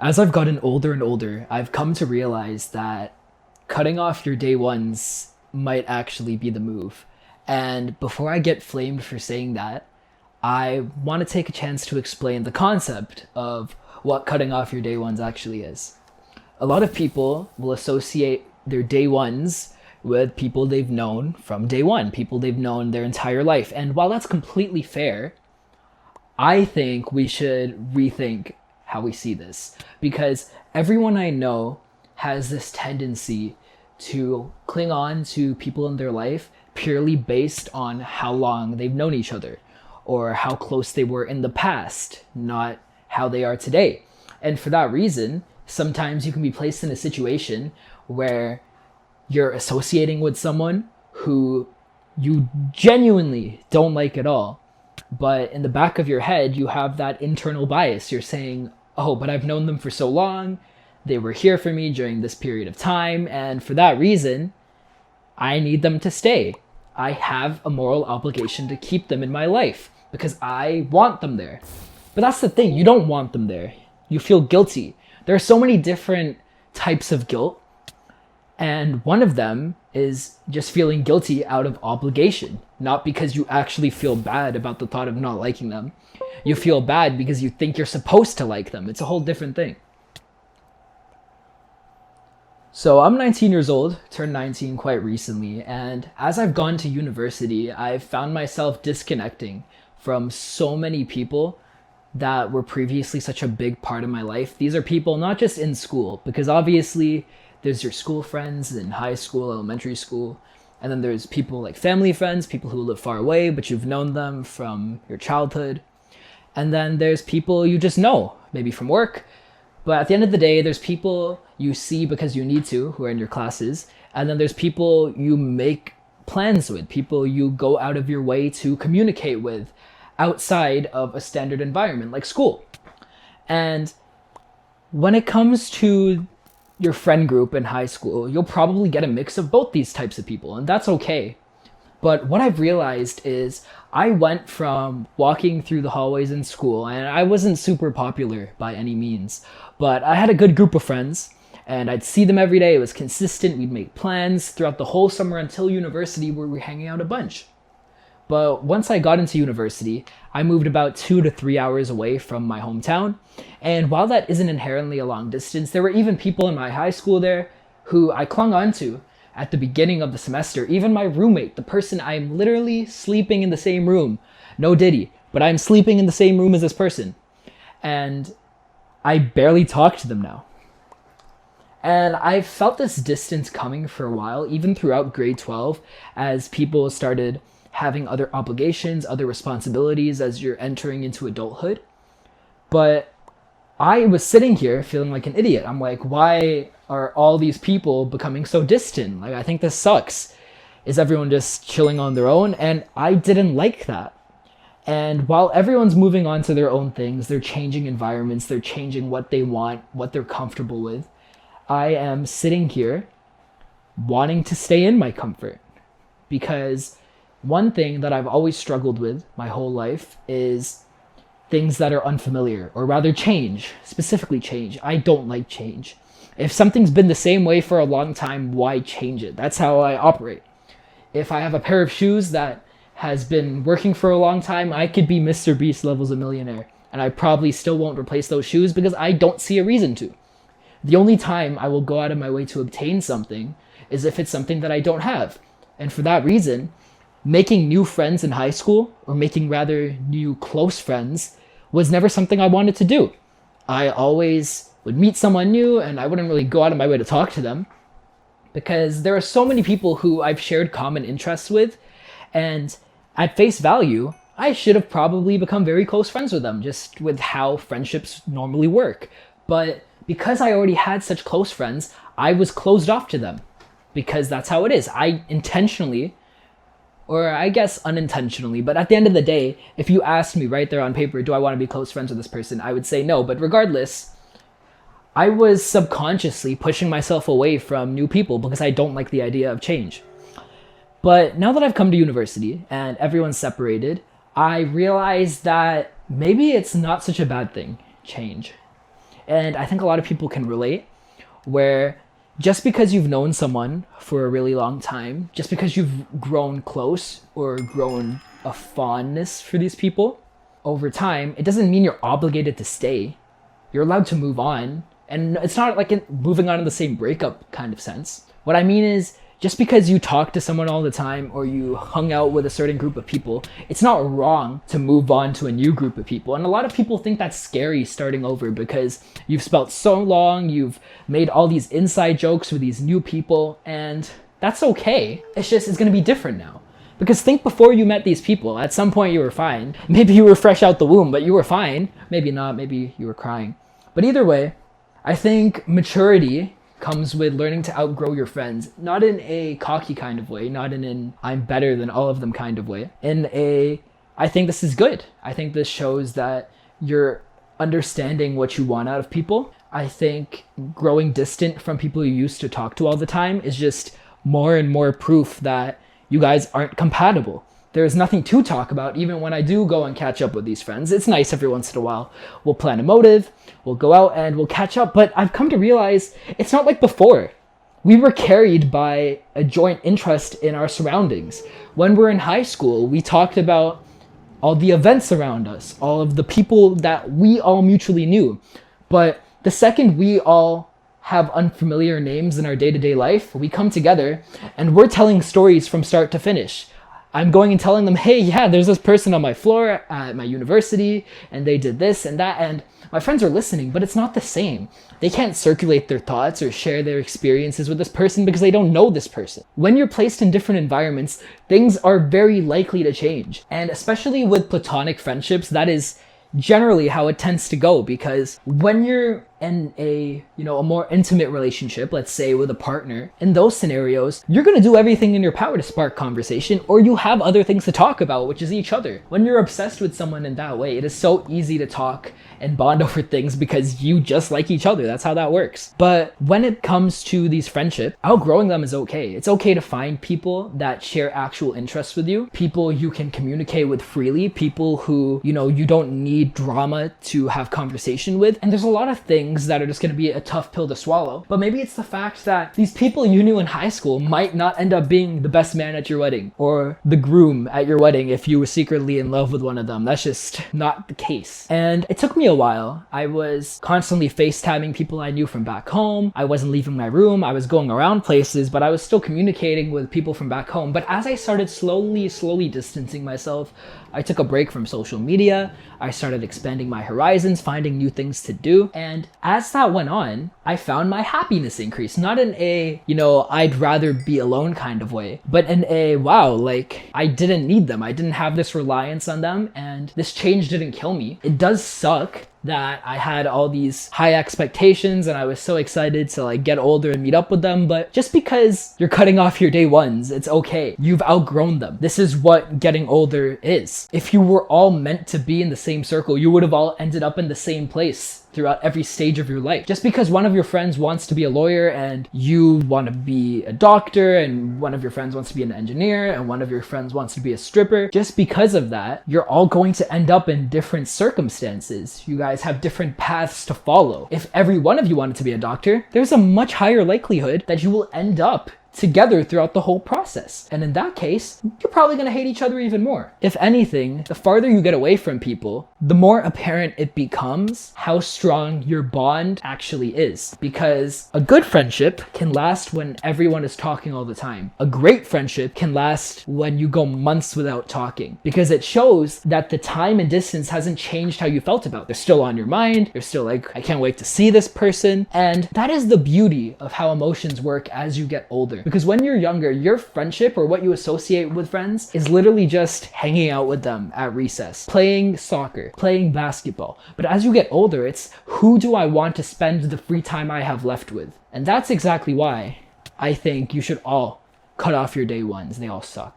As I've gotten older and older, I've come to realize that cutting off your day ones might actually be the move. And before I get flamed for saying that, I want to take a chance to explain the concept of what cutting off your day ones actually is. A lot of people will associate their day ones with people they've known from day one, people they've known their entire life. And while that's completely fair, I think we should rethink how we see this because everyone I know has this tendency to cling on to people in their life purely based on how long they've known each other or how close they were in the past, not how they are today. And for that reason, sometimes you can be placed in a situation where you're associating with someone who you genuinely don't like at all, but in the back of your head, you have that internal bias. You're saying, oh, but I've known them for so long. They were here for me during this period of time. And for that reason, I need them to stay. I have a moral obligation to keep them in my life because I want them there. But that's the thing. You don't want them there. You feel guilty. There are so many different types of guilt. And one of them is just feeling guilty out of obligation, not because you actually feel bad about the thought of not liking them. You feel bad because you think you're supposed to like them. It's a whole different thing. So I'm 19 years old, turned 19 quite recently, and as I've gone to university, I've found myself disconnecting from so many people that were previously such a big part of my life. These are people not just in school, because obviously there's your school friends in high school, elementary school, and then there's people like family friends, people who live far away, but you've known them from your childhood. And then there's people you just know, maybe from work. But at the end of the day, there's people you see because you need to, who are in your classes. And then there's people you make plans with, people you go out of your way to communicate with outside of a standard environment like school. And when it comes to your friend group in high school, you'll probably get a mix of both these types of people, and that's okay. But what I've realized is I went from walking through the hallways in school, and I wasn't super popular by any means, but I had a good group of friends, and I'd see them every day. It was consistent. We'd make plans throughout the whole summer until university where we were hanging out a bunch. But once I got into university, I moved about 2 to 3 hours away from my hometown. And while that isn't inherently a long distance, there were even people in my high school there who I clung on to at the beginning of the semester. Even my roommate, the person I'm literally sleeping in the same room. No diddy, but I'm sleeping in the same room as this person. And I barely talk to them now. And I felt this distance coming for a while, even throughout grade 12, as people started having other obligations, other responsibilities as you're entering into adulthood. But I was sitting here feeling like an idiot. I'm like, why are all these people becoming so distant? Like, I think this sucks. Is everyone just chilling on their own? And I didn't like that. And while everyone's moving on to their own things, they're changing environments, they're changing what they want, what they're comfortable with, I am sitting here wanting to stay in my comfort. Because one thing that I've always struggled with my whole life is things that are unfamiliar, or rather change, specifically change. I don't like change. If something's been the same way for a long time, why change it? That's how I operate. If I have a pair of shoes that has been working for a long time, I could be Mr. Beast levels of millionaire, and I probably still won't replace those shoes because I don't see a reason to. The only time I will go out of my way to obtain something is if it's something that I don't have. And for that reason, making new friends in high school, or making rather new close friends, was never something I wanted to do. I always would meet someone new and I wouldn't really go out of my way to talk to them because there are so many people who I've shared common interests with, and at face value, I should have probably become very close friends with them, just with how friendships normally work. But because I already had such close friends, I was closed off to them because that's how it is. I intentionally, or I guess unintentionally, but at the end of the day, if you asked me right there on paper, do I want to be close friends with this person? I would say no. But regardless, I was subconsciously pushing myself away from new people because I don't like the idea of change. But now that I've come to university and everyone's separated, I realized that maybe it's not such a bad thing, change. And I think a lot of people can relate, where just because you've known someone for a really long time, just because you've grown close or grown a fondness for these people over time, it doesn't mean you're obligated to stay. You're allowed to move on. And it's not like moving on in the same breakup kind of sense. What I mean is, just because you talk to someone all the time or you hung out with a certain group of people, it's not wrong to move on to a new group of people. And a lot of people think that's scary starting over because you've spent so long, you've made all these inside jokes with these new people, and that's okay. It's just, it's gonna be different now. Because think before you met these people, at some point you were fine. Maybe you were fresh out the womb, but you were fine. Maybe not, maybe you were crying. But either way, I think maturity comes with learning to outgrow your friends, not in a cocky kind of way, not in an I'm better than all of them kind of way. I think this is good. I think this shows that you're understanding what you want out of people. I think growing distant from people you used to talk to all the time is just more and more proof that you guys aren't compatible. There's nothing to talk about even when I do go and catch up with these friends. It's nice every once in a while. We'll plan a motive, we'll go out and we'll catch up, but I've come to realize it's not like before. We were carried by a joint interest in our surroundings. When we're in high school, we talked about all the events around us, all of the people that we all mutually knew. But the second we all have unfamiliar names in our day-to-day life, we come together and we're telling stories from start to finish. I'm going and telling them, hey, yeah, there's this person on my floor at my university, and they did this and that, and my friends are listening, but it's not the same. They can't circulate their thoughts or share their experiences with this person because they don't know this person. When you're placed in different environments, things are very likely to change. And especially with platonic friendships, that is generally how it tends to go, because when you're in a more intimate relationship, let's say with a partner, in those scenarios, you're going to do everything in your power to spark conversation, or you have other things to talk about, which is each other. When you're obsessed with someone in that way, it is so easy to talk and bond over things because you just like each other. That's how that works. But when it comes to these friendships, outgrowing them is okay. It's okay to find people that share actual interests with you, people you can communicate with freely, people who, you don't need drama to have conversation with. And there's a lot of things that are just going to be a tough pill to swallow. But maybe it's the fact that these people you knew in high school might not end up being the best man at your wedding or the groom at your wedding if you were secretly in love with one of them. That's just not the case. And it took me a while. I was constantly FaceTiming people I knew from back home. I wasn't leaving my room. I was going around places, but I was still communicating with people from back home. But as I started slowly distancing myself, I took a break from social media. I started expanding my horizons, finding new things to do. And as that went on, I found my happiness increase. Not in a, I'd rather be alone kind of way, but in a, wow, like I didn't need them. I didn't have this reliance on them, and this change didn't kill me. It does suck that I had all these high expectations and I was so excited to get older and meet up with them, but just because you're cutting off your day ones, it's okay. You've outgrown them. This is what getting older is. If you were all meant to be in the same circle, you would have all ended up in the same place throughout every stage of your life. Just because one of your friends wants to be a lawyer and you want to be a doctor, and one of your friends wants to be an engineer, and one of your friends wants to be a stripper, just because of that, you're all going to end up in different circumstances. You guys have different paths to follow. If every one of you wanted to be a doctor, there's a much higher likelihood that you will end up together throughout the whole process. And in that case, you're probably going to hate each other even more. If anything, the farther you get away from people, the more apparent it becomes how strong your bond actually is. Because a good friendship can last when everyone is talking all the time. A great friendship can last when you go months without talking, because it shows that the time and distance hasn't changed how you felt about it. They're still on your mind. You're still like, I can't wait to see this person. And that is the beauty of how emotions work as you get older. Because when you're younger, your friendship, or what you associate with friends, is literally just hanging out with them at recess, playing soccer, playing basketball. But as you get older, it's who do I want to spend the free time I have left with? And that's exactly why I think you should all cut off your day ones. They all suck.